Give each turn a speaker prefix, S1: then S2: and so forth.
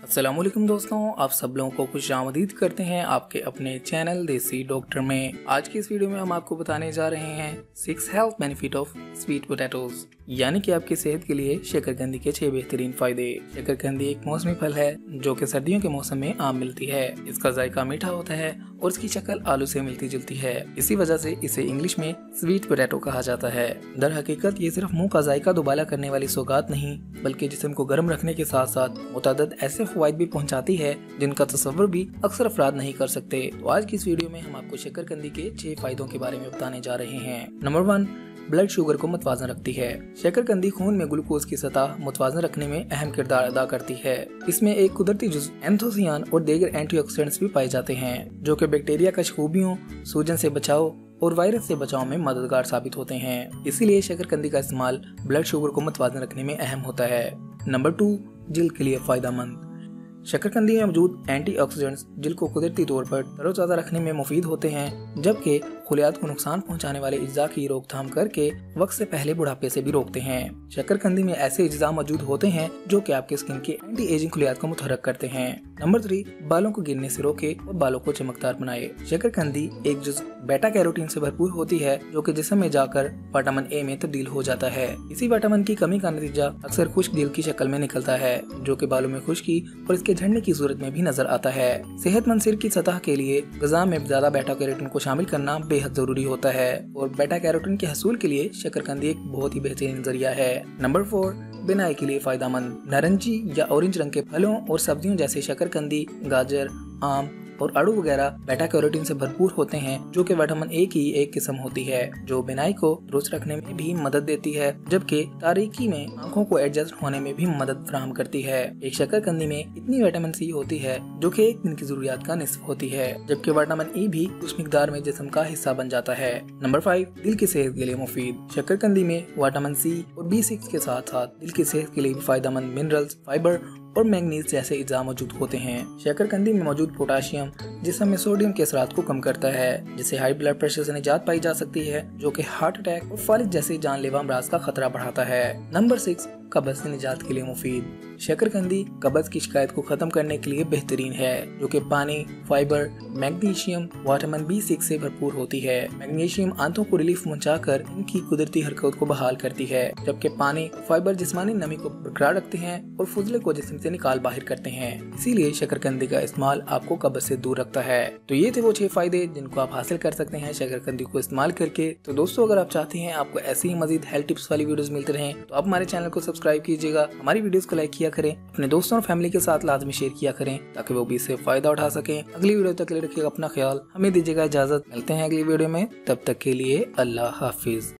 S1: अस्सलामुअलैकुम दोस्तों, आप सब लोगों को खुशामदीद करते हैं आपके अपने चैनल देसी डॉक्टर में। आज की इस वीडियो में हम आपको बताने जा रहे हैं 6 health benefit of sweet potatoes, यानी कि आपकी सेहत के लिए शकरकंदी के 6 बेहतरीन फायदे। शकरकंदी एक मौसमी फल है जो कि सर्दियों के मौसम में आम मिलती है। इसका जायका मीठा होता है और इसकी शक्ल आलू से मिलती जुलती है। इसी वजह से इसे इंग्लिश में स्वीट पोटैटो कहा जाता है। दर हकीकत ये सिर्फ मुंह का जायका दुबाला करने वाली सौगात नहीं, बल्कि जिस्म को गर्म रखने के साथ साथ मुतअद्दिद ऐसे फवाइद भी पहुंचाती है जिनका तसव्वुर भी अक्सर अफराद नहीं कर सकते। तो आज की इस वीडियो में हम आपको शकरकंदी के 6 फायदों के बारे में बताने जा रहे हैं। नंबर 1, ब्लड शुगर को मुतवाज़न रखती है। शकरकंदी खून में ग्लूकोज की सतह मुतवाज़न रखने में अहम किरदार अदा करती है। इसमें एक कुदरती जुज़्व एंथोसियान और दीगर एंटीऑक्सीडेंट्स भी पाए जाते हैं जो कि बैक्टीरिया का खूबियों, सूजन से बचाव और वायरस से बचाव में मददगार साबित होते हैं। इसीलिए शकरकंदी का इस्तेमाल ब्लड शुगर को मुतवाज़न रखने में अहम होता है। नंबर 2, जिल्द के लिए फायदेमंद। शकरकंदी में मौजूद एंटीऑक्सीडेंट्स जिल्द को कुदरती तौर पर तरोताज़ा रखने में मुफीद होते हैं, जबकि खुलियात को नुकसान पहुंचाने वाले अज्जा की रोकथाम करके वक्त से पहले बुढ़ापे से भी रोकते हैं। शकरकंदी में ऐसे अज्जा मौजूद होते हैं जो कि आपके स्किन के एंटी एजिंग खुलियात को मुतहर्रिक करते हैं। नंबर 3, बालों को गिरने से रोके और बालों को चमकदार बनाए। शकरकंदी एक जुज़ बेटा कैरोटीन से भरपूर होती है जो कि जिस्म में जाकर विटामिन ए में तब्दील हो जाता है। इसी विटामिन की कमी का नतीजा अक्सर खुश्क दिल की शक्ल में निकलता है जो कि बालों में खुश्की और इसके झड़ने की सूरत में भी नजर आता है। सेहतमंद सिर की सतह के लिए ग़िज़ा में ज्यादा बेटा कैरोटीन को शामिल करना बेहद जरूरी होता है और बेटा कैरोटीन के हसूल के लिए शकरकंदी एक बहुत ही बेहतरीन जरिया है। नंबर 4, बिनाई के लिए फायदेमंद। नारंगी या ऑरेंज रंग के फलों और सब्जियों जैसे शकरकंदी, गाजर, आम और आड़ू वगैरह बेटा कैरोटीन से भरपूर होते हैं जो कि विटामिन ए की एक किस्म होती है जो बिनाई को दुरुस्त रखने में भी मदद देती है, जबकि तारीकी में आंखों को एडजस्ट होने में भी मदद फराहम करती है। एक शकरकंदी में इतनी विटामिन सी होती है जो कि एक दिन की जरूरियात का निस्फ होती है, जबकि विटामिन ए भी कुछ मिकदार में जिस्म का हिस्सा बन जाता है। नंबर 5, दिल की सेहत के लिए मुफीद। शकरकंदी में विटामिन सी और B6 के साथ साथ दिल की सेहत के लिए भी फायदेमंद मिनरल्स, फाइबर और मैंगनीज जैसे अज्जा मौजूद होते हैं। शकरकंदी में मौजूद पोटाशियम जिस्म में सोडियम के असरात को कम करता है, जिससे हाई ब्लड प्रेशर से निजात पाई जा सकती है जो कि हार्ट अटैक और फालिज जैसे जानलेवा अमराज का खतरा बढ़ाता है। नंबर 6, कब्ज से निजात के लिए मुफीद। शकरकंदी कब्ज की शिकायत को खत्म करने के लिए बेहतरीन है जो कि पानी, फाइबर, मैग्नीशियम, विटामिन B6 से भरपूर होती है। मैग्नीशियम आंतों को रिलीफ पहुंचाकर इनकी कुदरती हरकत को बहाल करती है, जबकि पानी, फाइबर जिस्मानी नमी को बरकरार रखते हैं और फुजले को जिस्म से निकाल बाहर करते हैं। इसीलिए शकरकंदी का इस्तेमाल आपको कब्ज से दूर रखता है। तो ये थे वो 6 फायदे जिनको आप हासिल कर सकते हैं शकरकंदी को इस्तेमाल करके। तो दोस्तों, अगर आप चाहते हैं आपको ऐसी ही मजीद हेल्थ टिप्स वाली वीडियोस मिलते रहें तो आप हमारे चैनल को सब्सक्राइब कीजिएगा, हमारी वीडियोस को लाइक किया करें, अपने दोस्तों और फैमिली के साथ लाजमी शेयर किया करें ताकि वो भी इससे फायदा उठा सकें। अगली वीडियो तक के लिए रखिएगा अपना ख्याल, हमें दीजिएगा इजाजत। मिलते हैं अगली वीडियो में, तब तक के लिए अल्लाह हाफिज।